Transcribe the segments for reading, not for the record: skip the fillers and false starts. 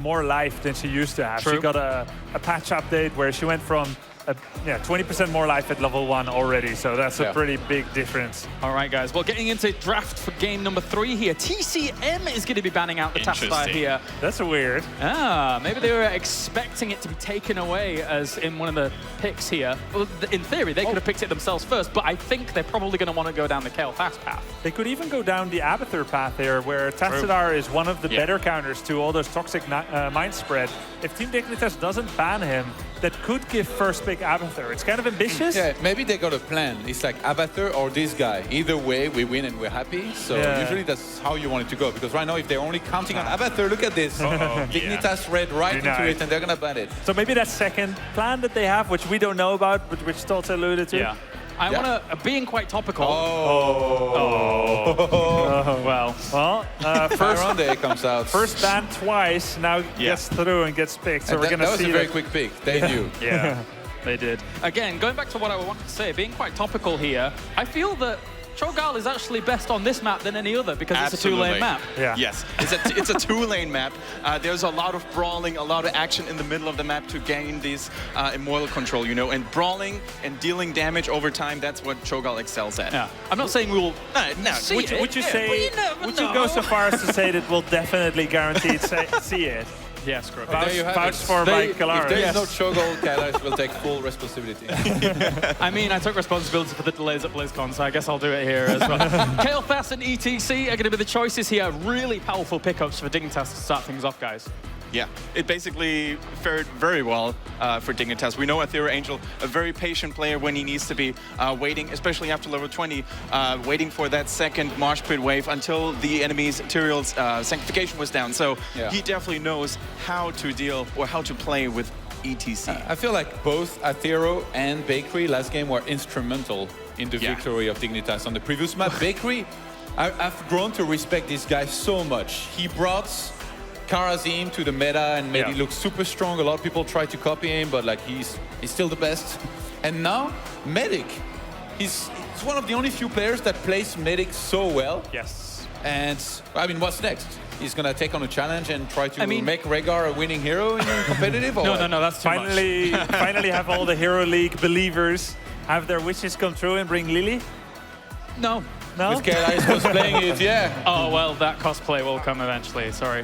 more life than she used to have. True. She got a patch update where she went from 20% more life at level 1 already, so that's a pretty big difference. All right, guys. Well, getting into draft for game number 3 here. TCM is going to be banning out the Tassadar here. That's weird. Maybe they were expecting it to be taken away as in one of the picks here. Well, in theory, they could have picked it themselves first, but I think they're probably going to want to go down the Kael Fast path. They could even go down the Abathur path here, where Tassadar is one of the better counters to all those toxic mind spread. If Team Dignitas doesn't ban him, that could give first pick Abathur. It's kind of ambitious. Yeah, maybe they got a plan. It's like Abathur or this guy. Either way, we win and we're happy. So usually that's how you want it to go. Because right now, if they're only counting on Abathur, look at this. Dignitas read right into it and they're going to ban it. So maybe that second plan that they have, which we don't know about, but which Stoltz alluded to. Yeah. I want to, being quite topical. Well, first round day comes out. First ban twice, now gets through and gets picked. So we're going to see. That was a very quick pick. They knew. Yeah, they did. Again, going back to what I wanted to say, being quite topical here, I feel that Cho'Gall is actually best on this map than any other because it's a two-lane map. Yeah. Yes, it's a two-lane map. There's a lot of brawling, a lot of action in the middle of the map to gain this immortal control, you know, and brawling and dealing damage over time, that's what Cho'Gall excels at. Yeah. I'm not saying we will see it. Would you go so far as to say that we'll definitely guaranteed see it? Yes, correct. Vouch for Mike Kalaris. If there is no Cho'Gall, Kalaris will take full responsibility. I mean, I took responsibility for the delays at BlizzCon, so I guess I'll do it here as well. Kael Fast and ETC are going to be the choices here. Really powerful pickups for Dignitas to start things off, guys. Yeah, it basically fared very well for Dignitas. We know Aethera Angel, a very patient player when he needs to be, waiting, especially after level 20, waiting for that second Marsh Pit wave until the enemy's Tyrael's Sanctification was down. So he definitely knows how to deal or how to play with ETC. I feel like both Aethera and Bakery last game were instrumental in the victory of Dignitas. On the previous map, Bakery, I've grown to respect this guy so much. He brought Karazim to the meta and made it look super strong. A lot of people try to copy him, but like he's still the best. And now, Medic. He's one of the only few players that plays Medic so well. Yes. And, I mean, what's next? He's going to take on a challenge and try to make Rhaegar a winning hero in competitive? Or no, that's too much. Finally have all the Hero League believers have their wishes come true and bring Lily? No. No? With Kalaris cosplaying it, Oh, well, that cosplay will come eventually, sorry.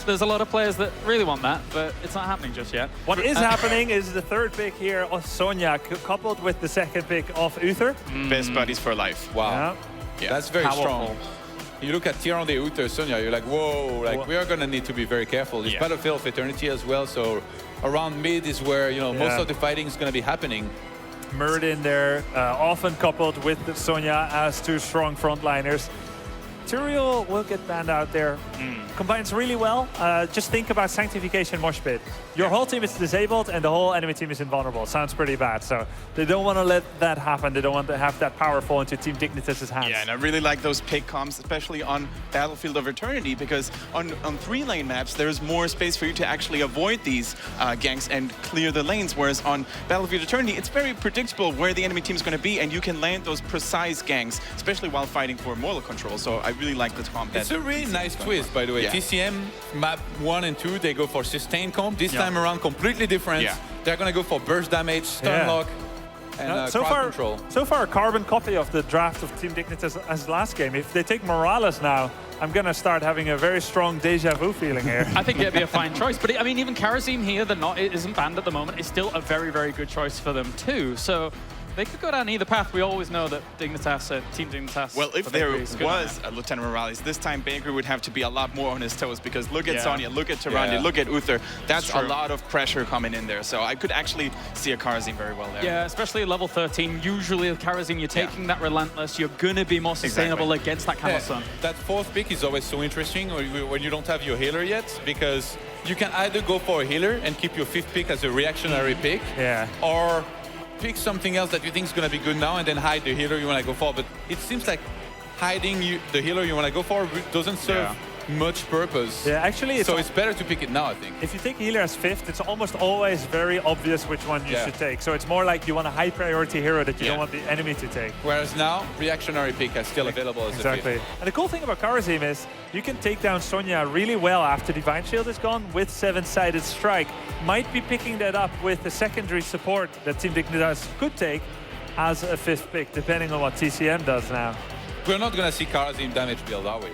There's a lot of players that really want that, but it's not happening just yet. What is happening is the third pick here of Sonya, coupled with the second pick of Uther. Best buddies for life. Wow. Yeah. That's very strong. You look at Tyron de Uther, Sonya, you're like, whoa, like we are going to need to be very careful. It's Battlefield of Eternity as well, so around mid is where, you know, most of the fighting is going to be happening. Murd in there, often coupled with Sonya as two strong frontliners. Tyrael will get banned out there. Combines really well. Just think about Sanctification Mosh Pit. Your whole team is disabled and the whole enemy team is invulnerable. Sounds pretty bad. So they don't want to let that happen. They don't want to have that power fall into Team Dignitas' hands. Yeah, and I really like those pick comps, especially on Battlefield of Eternity, because on 3-lane maps, there's more space for you to actually avoid these ganks and clear the lanes, whereas on Battlefield of Eternity, it's very predictable where the enemy team is going to be, and you can land those precise ganks, especially while fighting for mortal control. So I really like the comp. It's a really nice twist, by the way. TCM map 1 and 2, they go for sustained comp. This time around, completely different. They're going to go for burst damage, stun lock, and crowd control. So far, a carbon copy of the draft of Team Dignitas as last game. If they take Morales now, I'm going to start having a very strong deja vu feeling here. I think it'd be a fine choice. But I mean, even Karazim here, it isn't banned at the moment, is still a very, very good choice for them too. So they could go down either path. We always know that Dignitas, Team Dignitas... Well, if there was a Lieutenant Morales, this time Bakery would have to be a lot more on his toes, because look at Sonya, look at Tyrande, look at Uther. That's a lot of pressure coming in there. So I could actually see a Karazim very well there. Yeah, especially at level 13. Usually with Karazim, you're taking that Relentless. You're going to be more sustainable against that Camel Sun. That fourth pick is always so interesting when you don't have your healer yet, because you can either go for a healer and keep your fifth pick as a reactionary pick, or pick something else that you think is going to be good now and then hide the healer you want to go for. But it seems like hiding the healer you want to go for doesn't serve much purpose. Yeah, actually, It's better to pick it now, I think. if you take healer as 5th, it's almost always very obvious which one you should take. So it's more like you want a high priority hero that you don't want the enemy to take. Whereas now, reactionary pick is still available as a 5th. And the cool thing about Karazim is you can take down Sonya really well after Divine Shield is gone with 7-sided strike. Might be picking that up with the secondary support that Team Dignitas could take as a 5th pick, depending on what TCM does now. We're not going to see Karazim damage build, are we?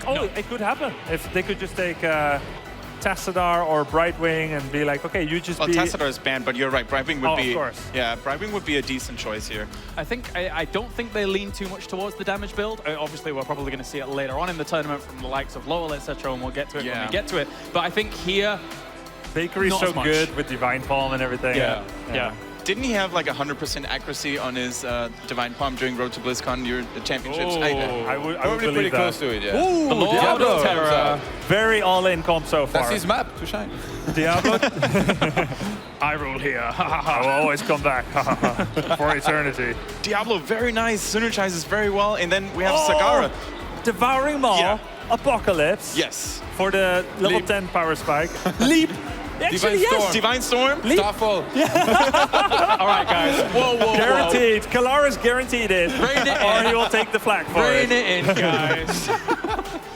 Oh, no. It could happen. If they could just take Tassadar or Brightwing and be like, okay, you just well, Tassadar is banned, but you're right. Brightwing would be... of course. Yeah, Brightwing would be a decent choice here. I don't think they lean too much towards the damage build. Obviously, we're probably going to see it later on in the tournament from the likes of Lowell, etc., and we'll get to it when we get to it. But I think here... Bakery's so good with Divine Palm and everything. Yeah. Didn't he have like 100% accuracy on his Divine Palm during Road to BlizzCon, your championships? I would Probably pretty that. close to it, yeah. Ooh, the Diablo Terror. Very all-in comp so far. That's his map to shine. Diablo. I rule here. I will always come back for eternity. Diablo, very nice. Synergizes very well. And then we have Sagara. Devouring Maw, Apocalypse. Yes. For the level 10 power spike. Leap. Actually, yes. Divine Storm. Starfall. All right, guys. Whoa. Guaranteed. Kalaris guaranteed it. Rein it or in. he will take the flag for Rein it in, guys.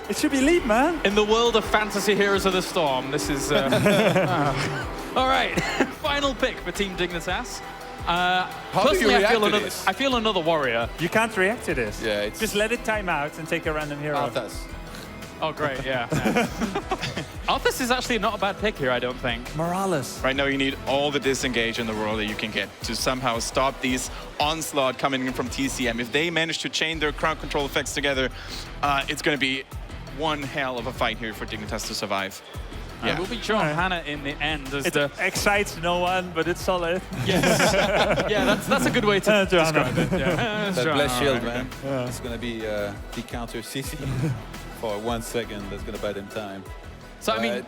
It should be Leap, man. In the world of fantasy heroes of the storm, this is... All right, final pick for Team Dignitas. How do you react to this? I feel another warrior. You can't react to this. Yeah, it's... Just let it time out and take a random hero. Arthas. Oh, great, yeah. Arthas is actually not a bad pick here, I don't think. Morales. Right now, you need all the disengage in the world that you can get to somehow stop these onslaught coming in from TCM. If they manage to chain their crowd control effects together, it's going to be one hell of a fight here for Dignitas to survive. It will be John Hannah in the end. As It excites no one, but it's solid. Yes. Yeah, that's a good way to describe it. Yeah. That blessed shield, man. It's going to be the counter CC for 1 second. That's going to buy them time. So, I mean,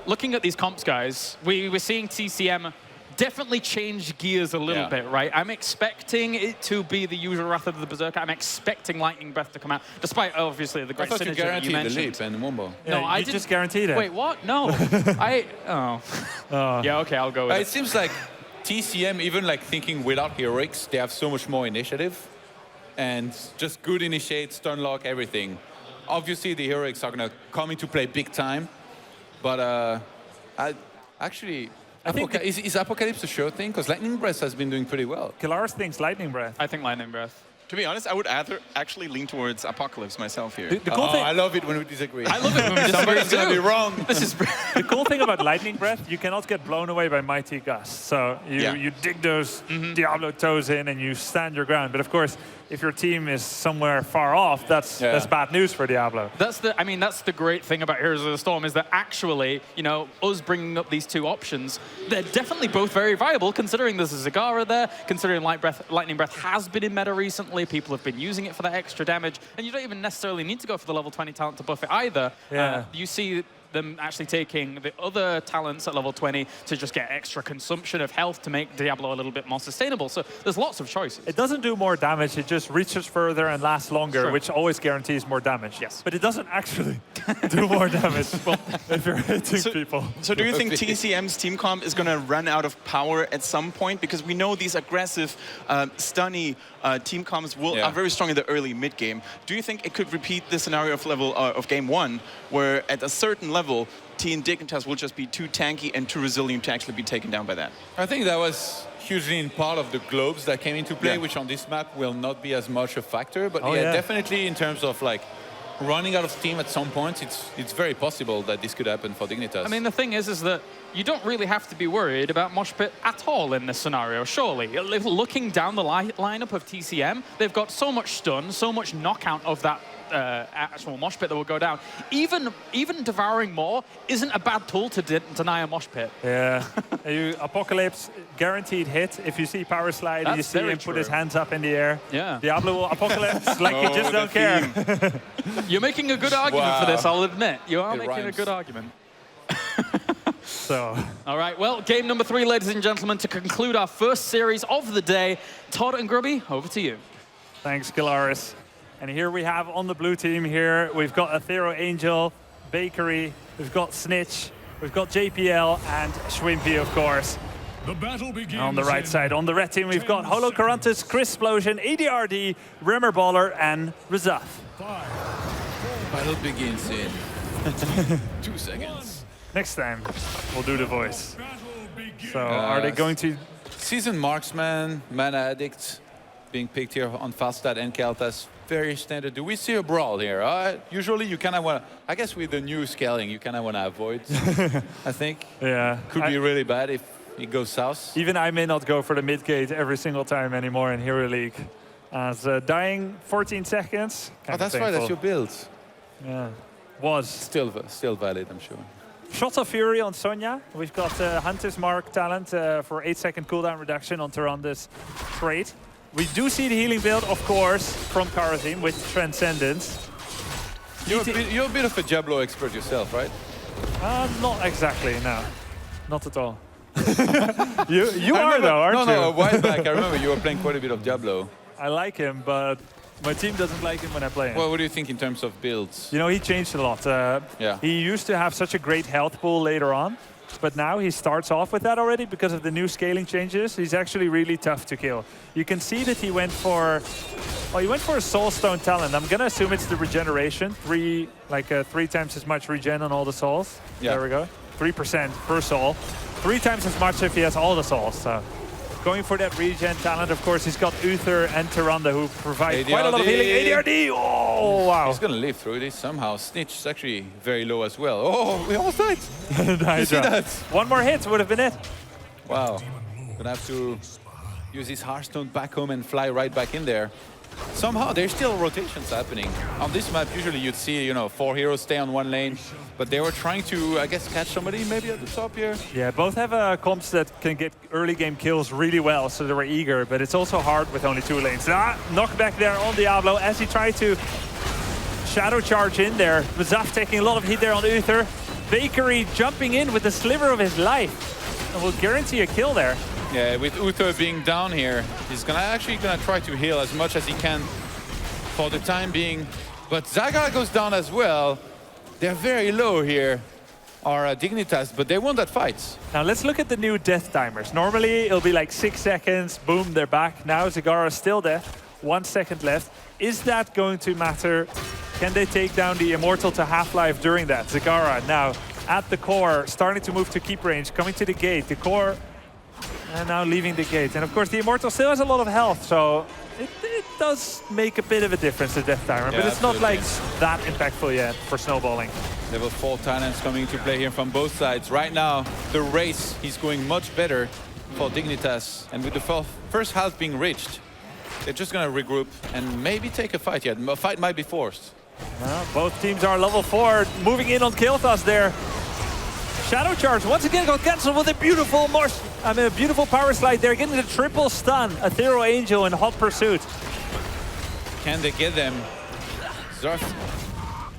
looking at these comps, guys, we're seeing TCM definitely change gears a little bit, right? I'm expecting it to be the usual Wrath of the Berserker. I'm expecting Lightning Breath to come out, despite, obviously, the great synergy that you mentioned. The leap and Wombo. Yeah, no, I just guaranteed it. Wait, what? No. Yeah, okay, I'll go with it. It seems like TCM, even like thinking without heroics, they have so much more initiative. And just good initiate, stun lock, everything. Obviously, the heroics are going to come into play big time. But I think is Apocalypse a sure thing? Because Lightning Breath has been doing pretty well. Kalaris thinks Lightning Breath. I think Lightning Breath. To be honest, I would actually lean towards Apocalypse myself here. The cool thing, I love it when we disagree. I love it when we disagree. Somebody's going to be wrong. This is the cool thing about Lightning Breath, you cannot get blown away by Mighty Gust. So you dig those Diablo toes in and you stand your ground. But of course, if your team is somewhere far off, that's bad news for Diablo. That's the great thing about Heroes of the Storm is that actually, us bringing up these two options, they're definitely both very viable, considering there's a Zagara there, considering Lightning Breath has been in meta recently, people have been using it for that extra damage, and you don't even necessarily need to go for the level 20 talent to buff it either. You see them actually taking the other talents at level 20 to just get extra consumption of health to make Diablo a little bit more sustainable. So there's lots of choices. It doesn't do more damage, it just reaches further and lasts longer, which always guarantees more damage. Yes. But it doesn't actually do more damage if you're hitting people. So do you think TCM's team comp is going to run out of power at some point? Because we know these aggressive, stunny team comps are very strong in the early mid game. Do you think it could repeat the scenario of game 1, where at a certain level, Team Dignitas will just be too tanky and too resilient to actually be taken down by that? I think that was hugely in part of the globes that came into play, which on this map will not be as much a factor. But definitely in terms of like running out of steam at some point, it's very possible that this could happen for Dignitas. I mean, the thing is that you don't really have to be worried about Mosh Pit at all in this scenario, surely. Looking down the lineup of TCM, they've got so much stun, so much knockout of that actual mosh pit that will go down. Even Devouring Maw isn't a bad tool to deny a mosh pit. Yeah. Apocalypse, guaranteed hit. If you see Power Slide, you see him put his hands up in the air. Yeah. Diablo will Apocalypse like you just don't care. You're making a good argument for this, I'll admit. You are making a good argument. All right, well, game number 3, ladies and gentlemen, to conclude our first series of the day. Todd and Grubby, over to you. Thanks, Kalaris. And here we have on the blue team here, we've got Aethero Angel, Bakery, we've got Snitch, we've got JPL, and Schwimpy, of course. The battle begins. On the right side, on the red team, we've got Holo Carantis, Chris Explosion, ADRD, Rimmer Baller, and Razaf. Battle begins in 2 seconds. Next time, we'll do the voice. So, are they going to... Seasoned Marksman, Mana Addict, being picked here on Falstad and Keltas. Very standard. Do we see a brawl here? Usually you kind of want to... I guess with the new scaling, you kind of want to avoid, I think. Yeah. Could be really bad if it goes south. Even I may not go for the mid gate every single time anymore in Hero League. As dying 14 seconds. That's right, that's your build. Yeah. Was. Still valid, I'm sure. Shots of Fury on Sonya. We've got Hunter's Mark talent for 8-second cooldown reduction on Tyranda's trait. We do see the healing build, of course, from Karazim with Transcendence. You're a bit of a Diablo expert yourself, right? Not exactly, no. Not at all. you are, though, aren't you? No, a while back, I remember you were playing quite a bit of Diablo. I like him, but my team doesn't like him when I play him. Well, what do you think in terms of builds? You know, he changed a lot. Yeah. He used to have such a great health pool later on, but now he starts off with that already because of the new scaling changes. He's actually really tough to kill. You can see that he went for... Well, he went for a Soulstone talent. I'm going to assume it's the regeneration. 3 times as much regen on all the souls. Yeah. There we go. 3% per soul. 3 times as much if he has all the souls. So going for that regen talent, of course, he's got Uther and Tyrande who provide quite a lot of healing. ADRD! Oh, wow. He's going to live through this somehow. Snitch is actually very low as well. Oh, we almost died. Nice. You see that? One more hit would have been it. Wow. Gonna have to use his Hearthstone back home and fly right back in there. Somehow there's still rotations happening. On this map, usually you'd see, 4 heroes stay on one lane, but they were trying to, I guess, catch somebody maybe at the top here. Yeah, both have comps that can get early game kills really well, so they were eager, but it's also hard with only 2 lanes. Knockback there on Diablo as he tried to shadow charge in there. Razaf taking a lot of heat there on Uther. Bakery jumping in with the sliver of his life, and will guarantee a kill there. Yeah, with Uther being down here, he's actually gonna try to heal as much as he can for the time being. But Zagara goes down as well. They're very low here, our Dignitas, but they won that fight. Now let's look at the new death timers. Normally it'll be like 6 seconds, boom, they're back. Now Zagara is still dead, 1 second left. Is that going to matter? Can they take down the Immortal to half-life during that? Zagara now at the core, starting to move to keep range, coming to the gate. The core and now leaving the gate. And of course the Immortal still has a lot of health, so it does make a bit of a difference, the death timer. Yeah, but it's absolutely. not like that impactful yet for snowballing. Level 4 talents coming to play here from both sides. Right now, the race is going much better for Dignitas. And with the first half being reached, they're just going to regroup and maybe take a fight yet. A fight might be forced. Well, both teams are level 4, moving in on Kilthas there. Shadow Charge once again got cancelled with a beautiful beautiful power slide there, getting the triple stun. Aethero Angel in hot pursuit. Can they get them? Zarf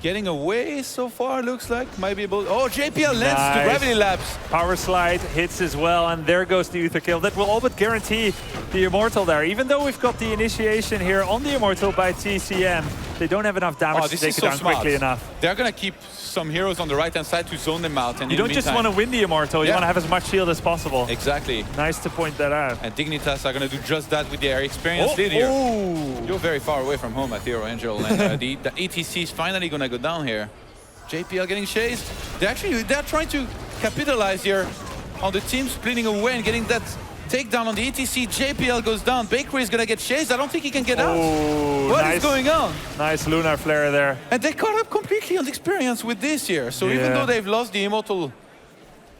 getting away so far, looks like. Might be able... Oh, JPL lands to Gravity Labs. Power slide hits as well, and there goes the Uther kill. That will all but guarantee the Immortal there. Even though we've got the initiation here on the Immortal by TCM, they don't have enough damage to take it down quickly enough. They're going to keep some heroes on the right-hand side to zone them out. And you don't just want to win the Immortal, you want to have as much shield as possible. Exactly. Nice to point that out. And Dignitas are going to do just that with their experienced lead here. You're very far away from home, Aethero Angel. And the ETC is finally going to go down here. JPL getting chased. They're trying to capitalize here on the team splitting away and getting that takedown on the ETC. JPL goes down. Bakery is going to get chased. I don't think he can get out. What is going on? Nice lunar flare there. And they caught up completely on the experience with this here. So even though they've lost the Immortal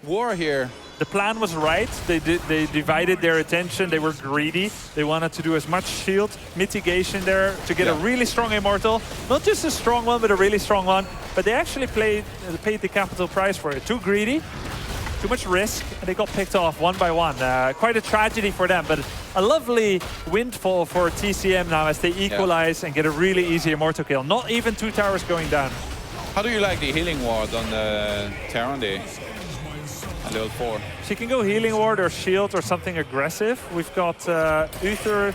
war here, the plan was right. They divided their attention. They were greedy. They wanted to do as much shield mitigation there to get a really strong Immortal. Not just a strong one, but a really strong one. But they actually paid the capital price for it. Too greedy, too much risk, and they got picked off one by one. Quite a tragedy for them, but a lovely windfall for TCM now as they equalize and get a really easy Immortal kill. Not even 2 towers going down. How do you like the healing ward on Tyrande? Level 4. She can go healing ward or shield or something aggressive. We've got Uther.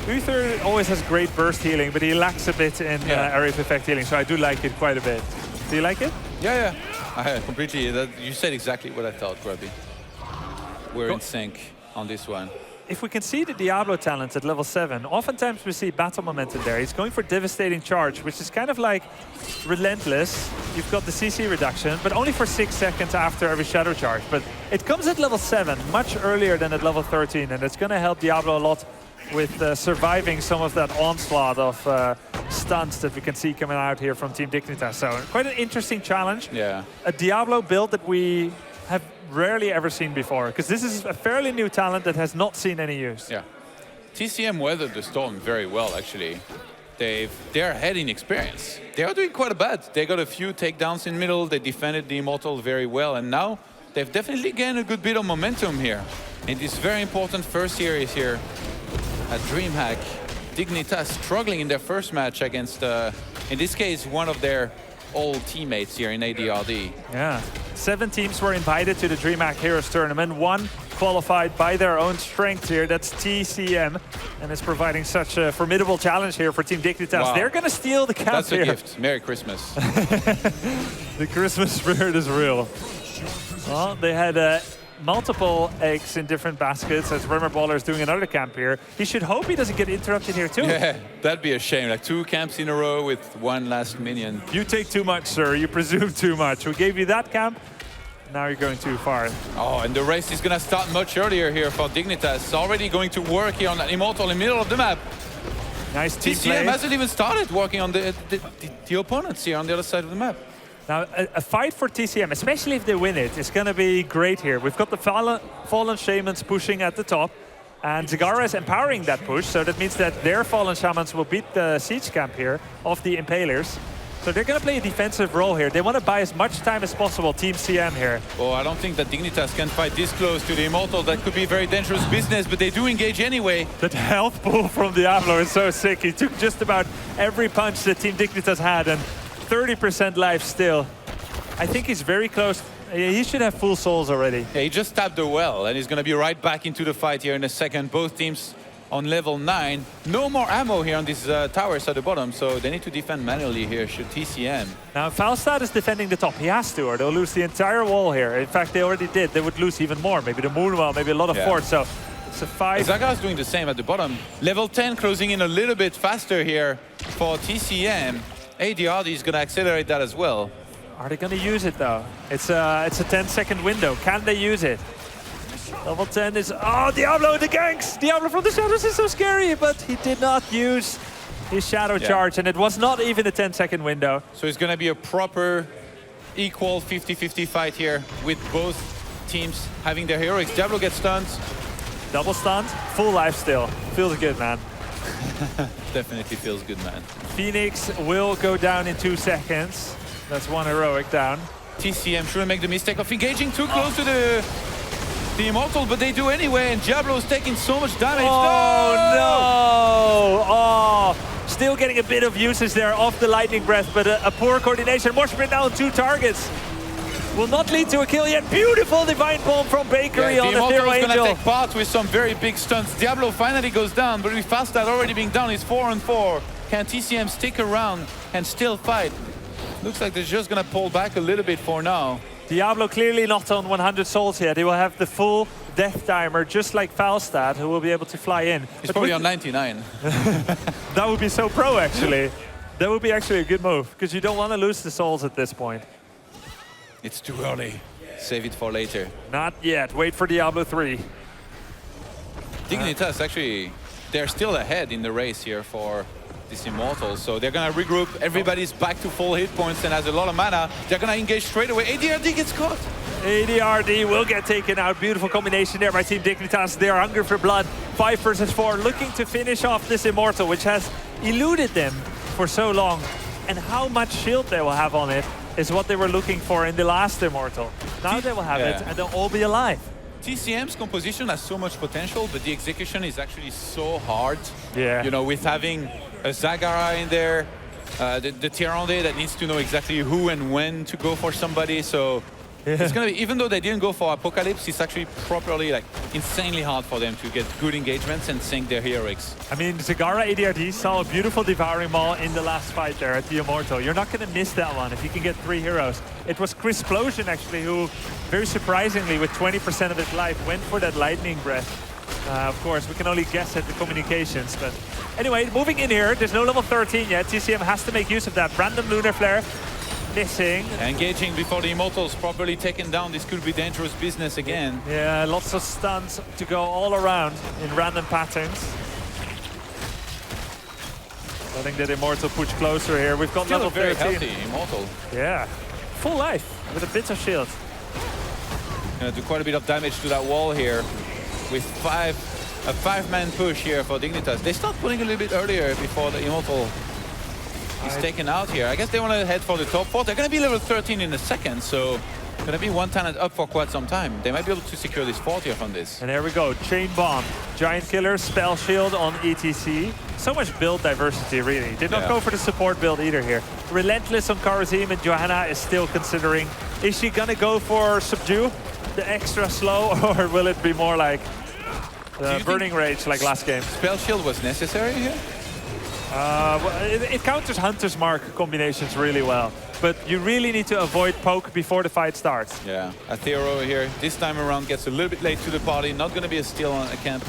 Uther always has great burst healing, but he lacks a bit in area of effect healing, so I do like it quite a bit. Do you like it? Yeah, I completely. You said exactly what I thought, Grubby. We're in sync on this one. If we can see the Diablo talent at level 7, oftentimes we see battle momentum there. He's going for devastating charge, which is kind of like relentless. You've got the CC reduction, but only for 6 seconds after every shadow charge. But it comes at level 7, much earlier than at level 13, and it's going to help Diablo a lot with surviving some of that onslaught of stunts that we can see coming out here from Team Dignitas. So quite an interesting challenge. Yeah. A Diablo build that we have rarely ever seen before, because this is a fairly new talent that has not seen any use. Yeah. TCM weathered the storm very well, actually. They're ahead in experience. They are doing quite bad. They got a few takedowns in middle. They defended the Immortal very well, and now they've definitely gained a good bit of momentum here. In this very important first series here at DreamHack, Dignitas struggling in their first match against, in this case, one of their old teammates here in ADRD. Yeah, 7 teams were invited to the DreamHack Heroes Tournament. 1 qualified by their own strength here. That's TCM, and it's providing such a formidable challenge here for Team Dignitas. Wow. They're going to steal the camp. That's here. A gift. Merry Christmas. The Christmas spirit is real. Well, they had multiple eggs in different baskets as Rimmer Baller is doing another camp here. He should hope he doesn't get interrupted here too. Yeah, that'd be a shame. Like 2 camps in a row with 1 last minion. You take too much, sir. You presume too much. We gave you that camp. Now you're going too far. Oh, and the race is going to start much earlier here for Dignitas. Already going to work here on that Immortal in the middle of the map. Nice team TCM play. hasn't even started working on the opponents here on the other side of the map. Now, a fight for TCM, especially if they win it, is going to be great here. We've got the Fallen Shamans pushing at the top, and Zagara is empowering that push, so that means that their Fallen Shamans will beat the siege camp here of the Impalers. So they're going to play a defensive role here. They want to buy as much time as possible, Team CM here. Oh, I don't think that Dignitas can fight this close to the Immortal. That could be very dangerous business, but they do engage anyway. That health pool from Diablo is so sick. He took just about every punch that Team Dignitas had, and 30% life still. I think he's very close. He should have full souls already. Yeah, he just tapped the well, and he's going to be right back into the fight here in a second. Both teams on level 9. No more ammo here on these towers at the bottom, so they need to defend manually here, should TCM. Now, Falstad is defending the top. He has to, or they'll lose the entire wall here. In fact, they already did. They would lose even more. Maybe the Moonwell, maybe a lot of forts. So it's a 5. Zaga's doing the same at the bottom. Level 10 closing in a little bit faster here for TCM. ADRD is going to accelerate that as well. Are they going to use it though? It's a 10-second window. Can they use it? Level 10 is... Oh, Diablo in the ganks! Diablo from the shadows is so scary, but he did not use his shadow charge, and it was not even a 10-second window. So it's going to be a proper, equal 50-50 fight here with both teams having their heroics. Diablo gets stunned. Double stunned, full life still. Feels good, man. Definitely feels good, man. Phoenix will go down in 2 seconds. That's 1 heroic down. TCM shouldn't make the mistake of engaging too close to the Immortal, but they do anyway, and Diablo's taking so much damage. Oh, no! Oh, still getting a bit of usage there off the Lightning Breath, but a poor coordination. More sprint now on 2 targets. Will not lead to a kill yet. Beautiful Divine Bomb from Bakery on the Ethereal Angel. Is going to take part with some very big stunts. Diablo finally goes down, but with Falstad already being down, he's 4-on-4. Can TCM stick around and still fight? Looks like they're just going to pull back a little bit for now. Diablo clearly not on 100 souls yet. He will have the full death timer, just like Falstad, who will be able to fly in. He's probably on 99. That would be so pro, actually. That would be actually a good move, because you don't want to lose the souls at this point. It's too early. Save it for later. Not yet. Wait for Diablo 3. Dignitas, actually, they're still ahead in the race here for this Immortal. So they're going to regroup. Everybody's back to full hit points and has a lot of mana. They're going to engage straight away. ADRD gets caught. ADRD will get taken out. Beautiful combination there by Team Dignitas. They're hungry for blood. 5 versus 4, looking to finish off this Immortal, which has eluded them for so long. And how much shield they will have on it is what they were looking for in the last Immortal. Now they will have it, and they'll all be alive. TCM's composition has so much potential, but the execution is actually so hard. Yeah. You know, with having a Zagara in there, the Tyrande that needs to know exactly who and when to go for somebody. So it's gonna be, even though they didn't go for Apocalypse, it's actually properly, like, insanely hard for them to get good engagements and sync their heroics. I mean, Zagara ADRD saw a beautiful Devouring Maw in the last fight there at the Immortal. You're not going to miss that one if you can get 3 heroes. It was Chrisplosion actually who, very surprisingly, with 20% of his life, went for that lightning breath. Of course, we can only guess at the communications, but anyway, moving in here. There's no level 13 yet. TCM has to make use of that. Random Lunar Flare missing. Engaging before the Immortals properly taken down. This could be dangerous business again. Yeah, lots of stuns to go all around in random patterns. Letting that Immortal push closer here. We've got Still level a very 13. healthy Immortal. Yeah, full life with a bit of shield. Gonna do quite a bit of damage to that wall here with a five-man push here for Dignitas. They start pulling a little bit earlier before the Immortal is taken out here. I guess they want to head for the top 4. They're going to be level 13 in a second, so going to be one talent up for quite some time. They might be able to secure this 4 tier from this. And there we go, Chain Bomb, Giant Killer, Spell Shield on ETC. So much build diversity, really. Did not go for the support build either here. Relentless on Karazim, and Johanna is still considering, is she going to go for Subdue, the extra slow, or will it be more like Burning Rage like last game? Spell Shield was necessary here? Well, it counters Hunter's Mark combinations really well, but you really need to avoid poke before the fight starts. Yeah, Athero here this time around gets a little bit late to the party. Not going to be a steal on a camp.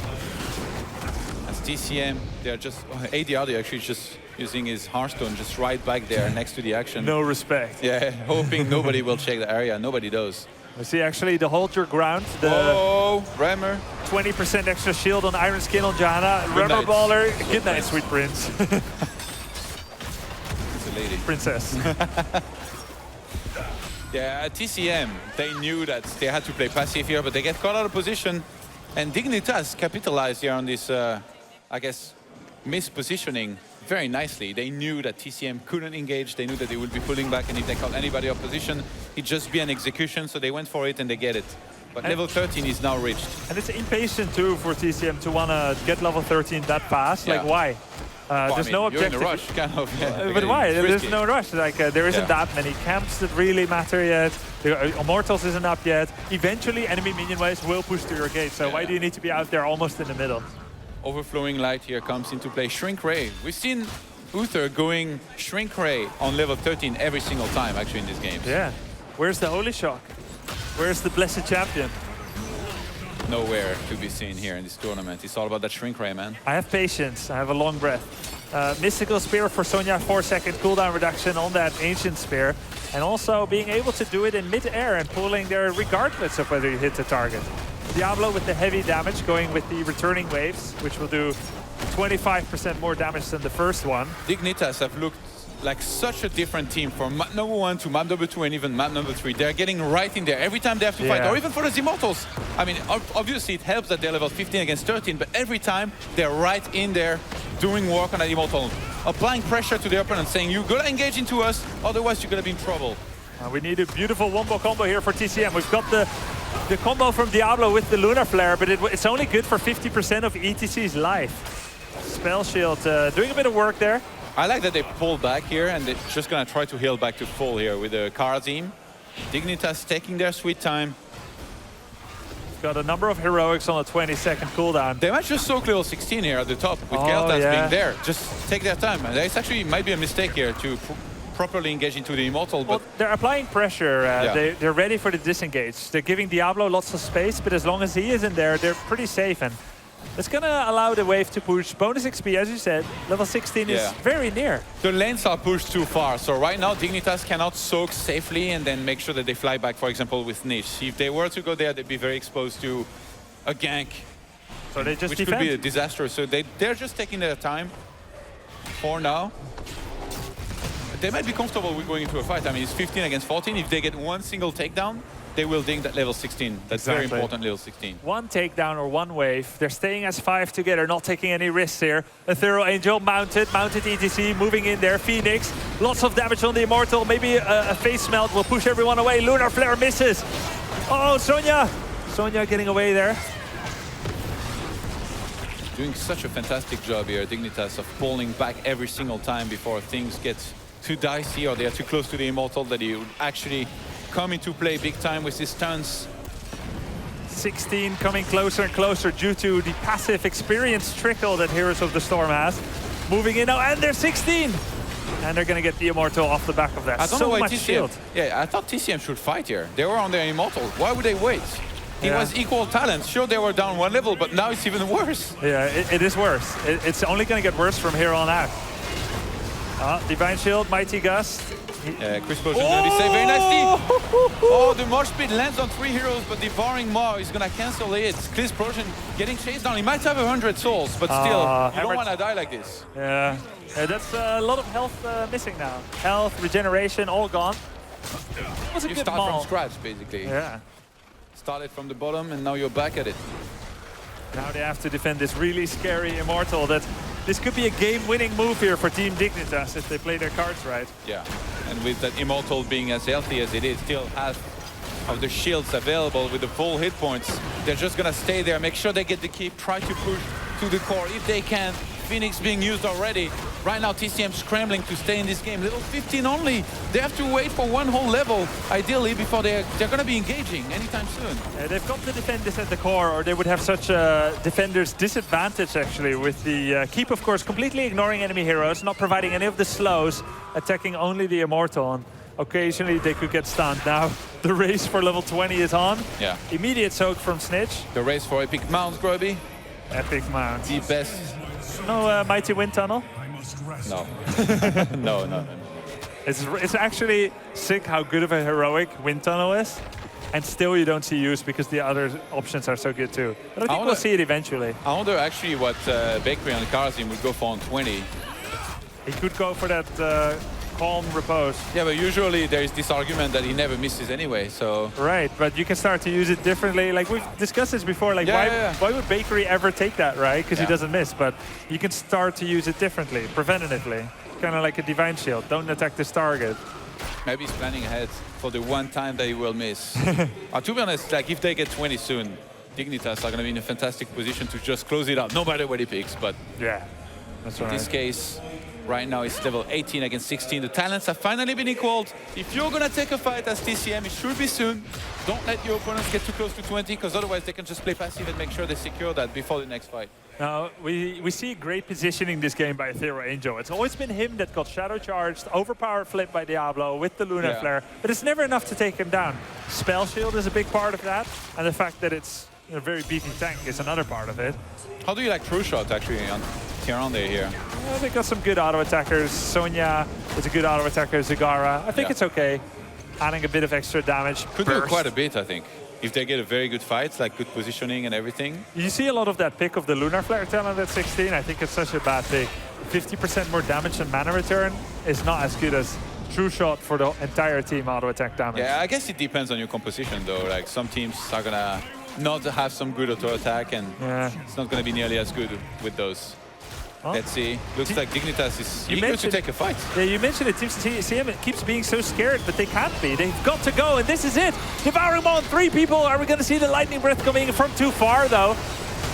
As TCM, they're just ADR actually just using his Hearthstone just right back there next to the action. No respect. Yeah, hoping nobody will check the area. Nobody does. I see actually the hold your ground. The Rammer. 20% extra shield on Iron Skin on Johanna. Rubber Baller. Good night, sweet prince. It's a lady. Princess. Yeah, TCM, they knew that they had to play passive here, but they get caught out of position. And Dignitas capitalized here on this, I guess, mispositioning very nicely. They knew that TCM couldn't engage. They knew that they would be pulling back, and if they caught anybody off position, it'd just be an execution. So they went for it and they get it. But level 13 is now reached. And it's impatient too for TCM to want to get level 13 that fast. Yeah. Like, why? There's no objective. You're in a rush, kind of. Yeah, but why? risky. There's no rush. Like, there isn't that many camps that really matter yet. The Immortals isn't up yet. Eventually, enemy minion waves will push to your gate. So why do you need to be out there almost in the middle? Overflowing Light here comes into play. Shrink Ray. We've seen Uther going Shrink Ray on level 13 every single time, actually, in this game. Yeah. Where's the Holy Shock? Where's the Blessed Champion? Nowhere to be seen here in this tournament. It's all about that Shrink Ray, man. I have patience. I have a long breath. Mystical Spear for Sonya, 4-second cooldown reduction on that Ancient Spear. And also being able to do it in mid-air and pulling there regardless of whether you hit the target. Diablo with the heavy damage, going with the returning waves, which will do 25% more damage than the first one. Dignitas have looked like such a different team from map number 1 to map number 2 and even map number 3. They're getting right in there every time they have to fight, or even for the Immortals. I mean, obviously it helps that they're level 15 against 13, but every time they're right in there doing work on that Immortal, applying pressure to the opponent, saying, you gotta engage into us, otherwise you're gonna be in trouble. We need a beautiful wombo combo here for TCM. We've got the combo from Diablo with the Lunar Flare, but it's only good for 50% of ETC's life. Spell Shield doing a bit of work there. I like that they pull back here and they're just gonna try to heal back to full here with the Karazim. Dignitas taking their sweet time. Got a number of heroics on a 20-second cooldown. They might just soak level 16 here at the top with Keltas being there. Just take their time. And it's actually might be a mistake here to properly engage into the Immortal. But well, they're applying pressure. They're ready for the disengage. They're giving Diablo lots of space, but as long as he isn't there, they're pretty safe. And it's going to allow the wave to push. Bonus XP, as you said, level 16 is very near. The lanes are pushed too far. So right now, Dignitas cannot soak safely and then make sure that they fly back, for example, with Niche. If they were to go there, they'd be very exposed to a gank, so they just which defend. could be a disaster. So they're just taking their time for now. They might be comfortable with going into a fight. I mean, it's 15 against 14. If they get one single takedown, they will ding that level 16. That's very important, level 16. One takedown or one wave. They're staying as 5 together, not taking any risks here. Athero Angel mounted ETC, moving in there. Phoenix, lots of damage on the Immortal. Maybe a face melt will push everyone away. Lunar Flare misses. Oh, Sonya! Sonya getting away there. Doing such a fantastic job here, Dignitas, of pulling back every single time before things get too dicey or they are too close to the Immortal that he would actually come into play big time with his stunts. 16 coming closer and closer due to the passive experience trickle that Heroes of the Storm has. Moving in now, and they're 16! And they're going to get the Immortal off the back of that. I don't so know why much TCM. shield. Yeah, I thought TCM should fight here. They were on their Immortal. Why would they wait? It Yeah. was equal talent. Sure, they were down one level, but now it's even worse. Yeah, it is worse. It's only going to get worse from here on out. Divine Shield, Mighty Gust. Chris Potion gonna be saved very nicely. Oh, the March Pit lands on 3 heroes, but Devouring Maw is gonna cancel it. Chris Potion getting chased down. He might have 100 souls, but still, you don't wanna die like this. Yeah, that's a lot of health missing now. Health, regeneration, all gone. It was a You good start maul. from scratch, basically. Yeah. Started from the bottom, and now you're back at it. Now they have to defend this really scary Immortal. This could be a game-winning move here for Team Dignitas if they play their cards right. Yeah, and with that Immortal being as healthy as it is, still half of the shields available with the full hit points, they're just gonna stay there, make sure they get the keep, try to push to the core if they can. Phoenix being used already. Right now, TCM scrambling to stay in this game. Level 15 only. They have to wait for one whole level, ideally, before they're gonna be engaging anytime soon. They've got to defend this at the core, or they would have such a defender's disadvantage, actually, with the keep, of course, completely ignoring enemy heroes, not providing any of the slows, attacking only the Immortal. And occasionally, they could get stunned. Now, the race for level 20 is on. Yeah. Immediate soak from Snitch. The race for Epic Mount, Grubby. Epic Mount. The best. No Mighty Wind Tunnel? No. no. It's actually sick how good of a heroic Wind Tunnel is. And still you don't see use because the other options are so good too. But I think we'll see it eventually. I wonder actually what Bakery on the Karazim would go for on 20. He could go for that calm repose. Yeah, but usually there is this argument that he never misses anyway, so... Right, but you can start to use it differently. Like we've discussed this before, like why would Bakery ever take that, right? Because he doesn't miss, but you can start to use it differently, preventatively. Kind of like a Divine Shield, don't attack this target. Maybe he's planning ahead for the one time that he will miss. To be honest, like if they get 20 soon, Dignitas are going to be in a fantastic position to just close it out, no matter what he picks, but... Yeah, that's right. In this case, right now it's level 18 against 16. The talents have finally been equaled. If you're going to take a fight as TCM, it should be soon. Don't let your opponents get too close to 20, because otherwise they can just play passive and make sure they secure that before the next fight. Now, we see great positioning this game by Ethereal Angel. It's always been him that got shadow charged, overpowered flip by Diablo with the Lunar Flare, but it's never enough to take him down. Spell Shield is a big part of that, and the fact that it's a very beefy tank is another part of it. How do you like True Shot actually on Tyrande here? They got some good auto attackers. Sonya is a good auto attacker. Zagara, I think it's okay. Adding a bit of extra damage. Could do quite a bit, I think. If they get a very good fight, like good positioning and everything. You see a lot of that pick of the Lunar Flare talent at 16. I think it's such a bad pick. 50% more damage and mana return is not as good as True Shot for the entire team auto attack damage. Yeah, I guess it depends on your composition though. Like some teams are gonna not have some good auto attack, and it's not gonna be nearly as good with those. Let's see. Looks like Dignitas is eager to take a fight. Yeah, you mentioned it. Team TCM keeps being so scared, but they can't be. They've got to go, and this is it. Devouring Maw on 3 people. Are we going to see the Lightning Breath coming from too far, though?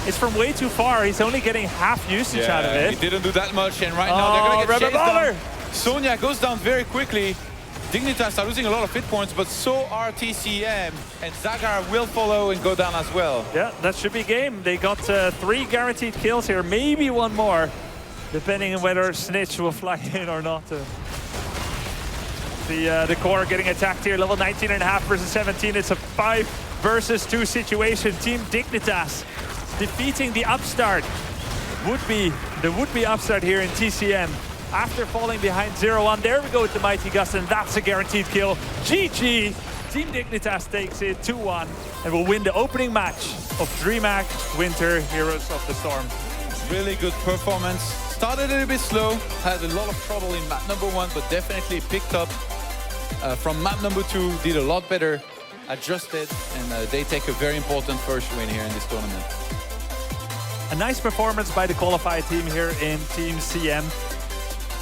It's from way too far. He's only getting half usage out of it. He didn't do that much, and right now they're going to get chased down. Sonya goes down very quickly. Dignitas are losing a lot of hit points, but so are TCM, and Zagar will follow and go down as well. Yeah, that should be game. They got 3 guaranteed kills here, maybe 1 more, depending on whether Snitch will fly in or not. The core getting attacked here, level 19.5 versus 17. It's a 5 versus 2 situation. Team Dignitas defeating the upstart. The would-be upstart here in TCM. After falling behind 0-1, there we go with the Mighty Gust, and that's a guaranteed kill. GG! Team Dignitas takes it 2-1 and will win the opening match of DreamHack Winter Heroes of the Storm. Really good performance. Started a little bit slow, had a lot of trouble in map number 1, but definitely picked up from map number 2, did a lot better, adjusted, and they take a very important first win here in this tournament. A nice performance by the qualified team here in Team CM.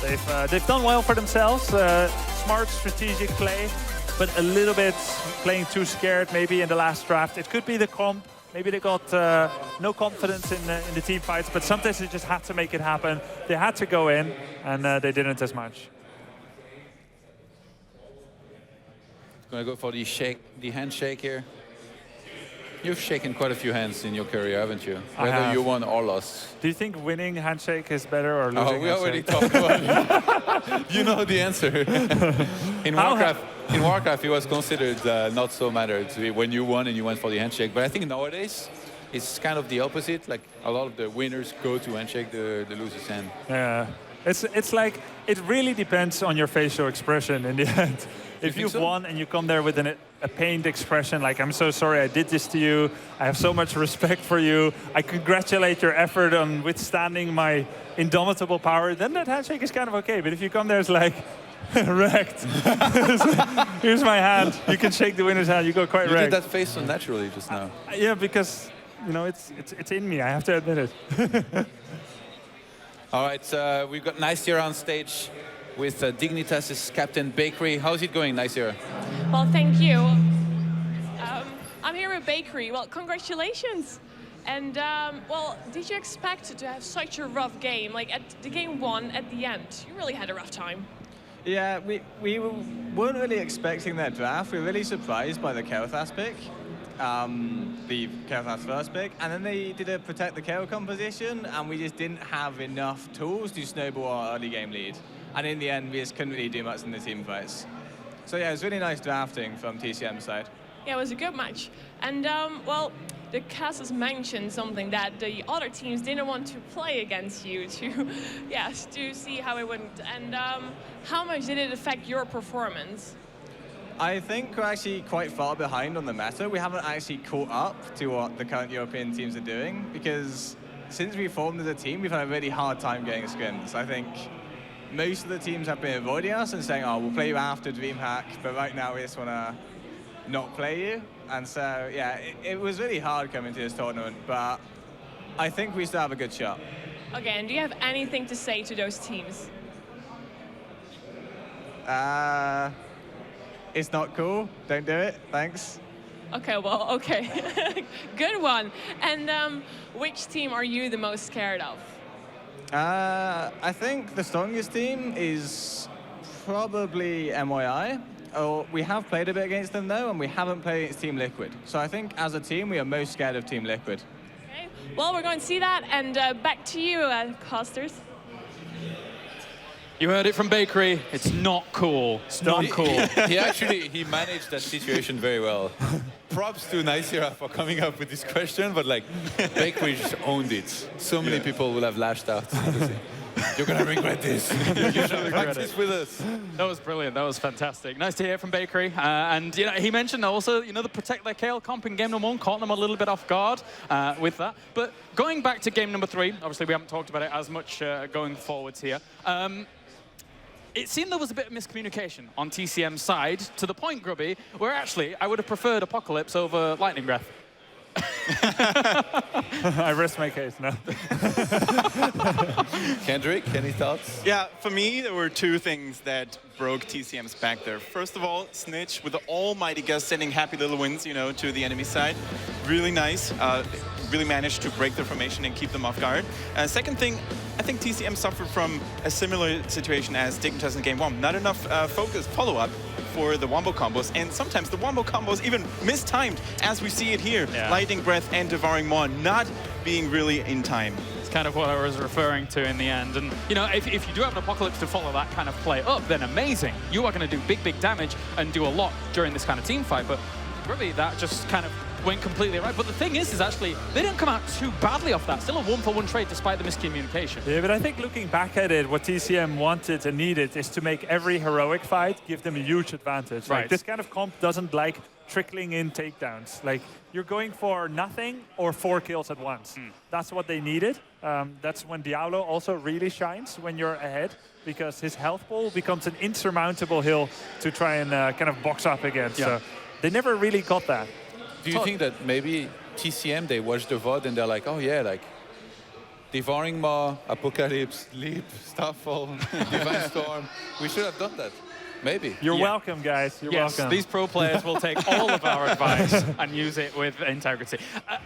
They've done well for themselves, smart strategic play, but a little bit playing too scared maybe in the last draft. It could be the comp. Maybe they got no confidence in the team fights, but sometimes they just had to make it happen. They had to go in, and they didn't as much. Gonna go for the handshake here. You've shaken quite a few hands in your career, haven't you? I Whether have. you won or lost. Do you think winning handshake is better or losing Oh, we already handshake? talked about it. You know the answer. In Warcraft, it was considered not so matter when you won and you went for the handshake. But I think nowadays, it's kind of the opposite. Like a lot of the winners go to handshake the loser's hand. Yeah. It's like, it really depends on your facial expression in the end. If you've won and you come there with a pained expression, like, I'm so sorry I did this to you, I have so much respect for you, I congratulate your effort on withstanding my indomitable power, then that handshake is kind of okay. But if you come there, it's like, wrecked. Here's my hand. You can shake the winner's hand. You go quite wrecked. You did that face so naturally just now. Yeah, because, you know, it's in me. I have to admit it. All right, we've got Niceer on stage with Dignitas' Captain Bakery. How's it going, Niceer? Well, thank you. I'm here with Bakery. Well, congratulations. And, well, did you expect to have such a rough game? Like, at the game 1, at the end, you really had a rough time. Yeah, we weren't really expecting that draft. We were really surprised by the Kael'thas pick, the Kael'thas first pick, and then they did a protect the Kael composition, and we just didn't have enough tools to snowball our early game lead. And in the end, we just couldn't really do much in the team fights. So yeah, it was really nice drafting from TCM's side. Yeah, it was a good match. And, well, the casters mentioned something that the other teams didn't want to play against you to see how it went. And how much did it affect your performance? I think we're actually quite far behind on the meta. We haven't actually caught up to what the current European teams are doing, because since we formed as a team, we've had a really hard time getting scrims. I think most of the teams have been avoiding us and saying, oh, we'll play you after DreamHack, but right now we just want to not play you. And so, yeah, it was really hard coming to this tournament, but I think we still have a good shot. Okay, and do you have anything to say to those teams? It's not cool. Don't do it. Thanks. Okay, well, okay. Good one. And which team are you the most scared of? I think the strongest team is probably MYI. Oh, we have played a bit against them, though, and we haven't played against Team Liquid. So I think, as a team, we are most scared of Team Liquid. Okay. Well, we're going to see that, and back to you, Costers. You heard it from Bakery. It's not cool. It's not cool. He managed that situation very well. Props to Niceer for coming up with this question, but like, Bakery just owned it. So many people will have lashed out. You're gonna regret this. You should practice with us. That was brilliant. That was fantastic. Nice to hear from Bakery. And you know, he mentioned also, you know, the protect their Kael comp in game number 1 caught them a little bit off guard with that. But going back to game number 3, obviously we haven't talked about it as much going forwards here. It seemed there was a bit of miscommunication on TCM's side, to the point, Grubby, where actually I would have preferred Apocalypse over Lightning Breath. I rest my case now. Kendrick, any thoughts? Yeah, for me, there were two things that broke TCM's back there. First of all, Snitch with the almighty Gus sending happy little wins, you know, to the enemy side. Really nice. Really managed to break the formation and keep them off guard. Second thing, I think TCM suffered from a similar situation as Dignitas in game 1. Not enough focus follow-up for the wombo combos, and sometimes the wombo combos even mistimed, as we see it here. Yeah. Lightning Breath and Devouring Maw not being really in time. It's kind of what I was referring to in the end. And, you know, if you do have an Apocalypse to follow that kind of play up, then amazing. You are going to do big damage and do a lot during this kind of team fight. But really, that just kind of went completely right. But the thing is actually, they didn't come out too badly off that. Still a 1-for-1 trade despite the miscommunication. Yeah, but I think looking back at it, what TCM wanted and needed is to make every heroic fight give them a huge advantage. Right. Like, this kind of comp doesn't like trickling in takedowns. Like, you're going for nothing or 4 kills at once. That's what they needed. That's when Diablo also really shines when you're ahead, because his health pool becomes an insurmountable hill to try and kind of box up against. Yeah. So they never really got that. Do you think that maybe TCM, they watch the VOD and they're like, oh yeah, like Devouring Maw, Apocalypse, Leap, Starfall, Divine Storm. We should have done that. Maybe. You're welcome, guys. You're welcome. These pro players will take all of our advice and use it with integrity.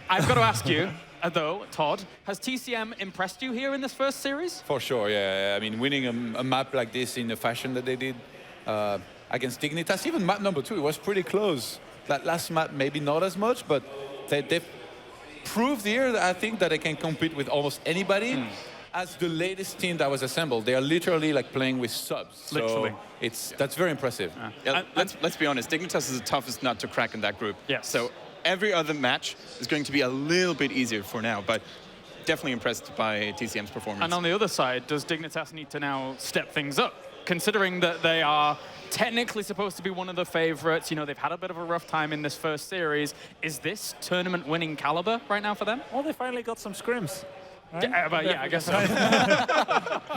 I've got to ask you, though, Todd, has TCM impressed you here in this first series? For sure, yeah. I mean, winning a map like this in the fashion that they did against Dignitas, even map number 2, it was pretty close. That last map, maybe not as much, but they've proved here that I think that they can compete with almost anybody. As the latest team that was assembled, they are literally like playing with subs. So Literally. that's very impressive. Yeah, let's be honest, Dignitas is the toughest nut to crack in that group. Yes. So every other match is going to be a little bit easier for now, but definitely impressed by TCM's performance. And on the other side, does Dignitas need to now step things up? Considering that they are technically supposed to be one of the favorites, you know, they've had a bit of a rough time in this first series. Is this tournament winning caliber right now for them? Well, they finally got some scrims. Right? Yeah, I guess so.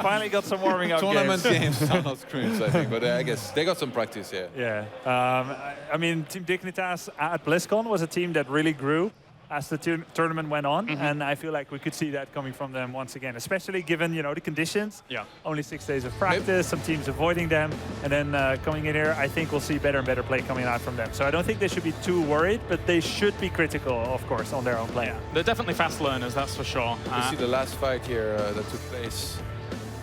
Finally got some warming up Tournament games. games are not scrims, I think, but I guess they got some practice, yeah. Yeah. I mean, Team Dignitas at BlizzCon was a team that really grew as the tournament went on, and I feel like we could see that coming from them once again, especially given, you know, the conditions. Yeah. Only 6 days of practice, some teams avoiding them, and then coming in here, I think we'll see better and better play coming out from them. So I don't think they should be too worried, but they should be critical, of course, on their own play. Yeah. They're definitely fast learners, that's for sure. You see the last fight here that took place,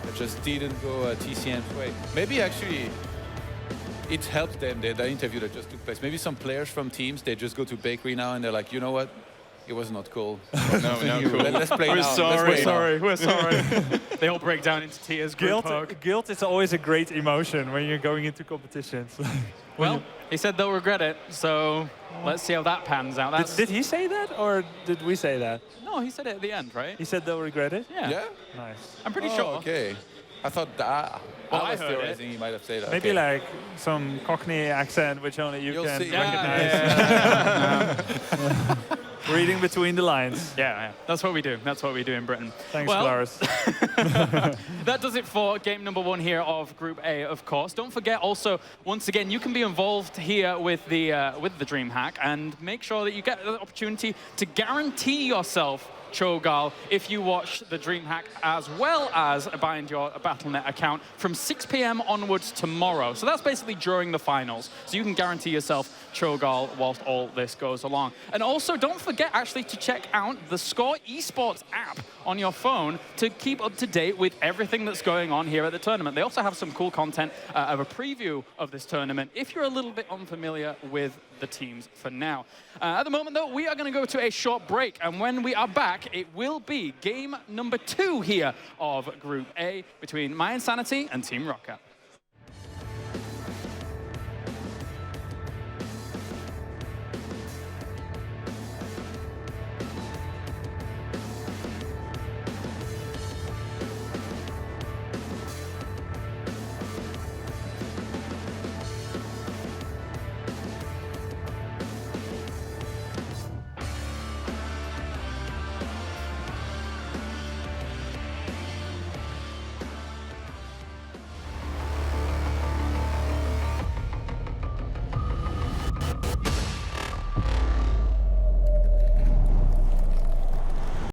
it just didn't go TCM's way. Maybe actually it helped them, that interview that just took place. Maybe some players from teams, they just go to Bakery now and they're like, you know what? It was not cool. No, cool. Let's play We're now. sorry. Let's play now. We're sorry. They all break down into tears. Guilt is always a great emotion when you're going into competitions. Well, he said they'll regret it, so let's see how that pans out. Did he say that, or did we say that? No, he said it at the end, right? He said they'll regret it? Yeah. Yeah? Nice. I'm pretty sure. Okay. I thought that. Well, I I was heard it. theorizing he might have said that. Maybe okay. like some Cockney accent, which only you You'll can see. recognize. Yeah. Reading between the lines. Yeah, that's what we do. That's what we do in Britain. Thanks, well, Claris. That does it for game number 1 here of Group A, of course. Don't forget also, once again, you can be involved here with the DreamHack and make sure that you get the opportunity to guarantee yourself Cho'Gall if you watch the DreamHack as well as bind your Battle.net account from 6 p.m. onwards tomorrow. So that's basically during the finals. So you can guarantee yourself Cho'Gall whilst all this goes along. And also don't forget actually to check out the Score eSports app on your phone to keep up to date with everything that's going on here at the tournament. They also have some cool content of a preview of this tournament if you're a little bit unfamiliar with the teams for now. At the moment, though, we are going to go to a short break, and when we are back, it will be game number 2 here of Group A between My Insanity and Team Rocket.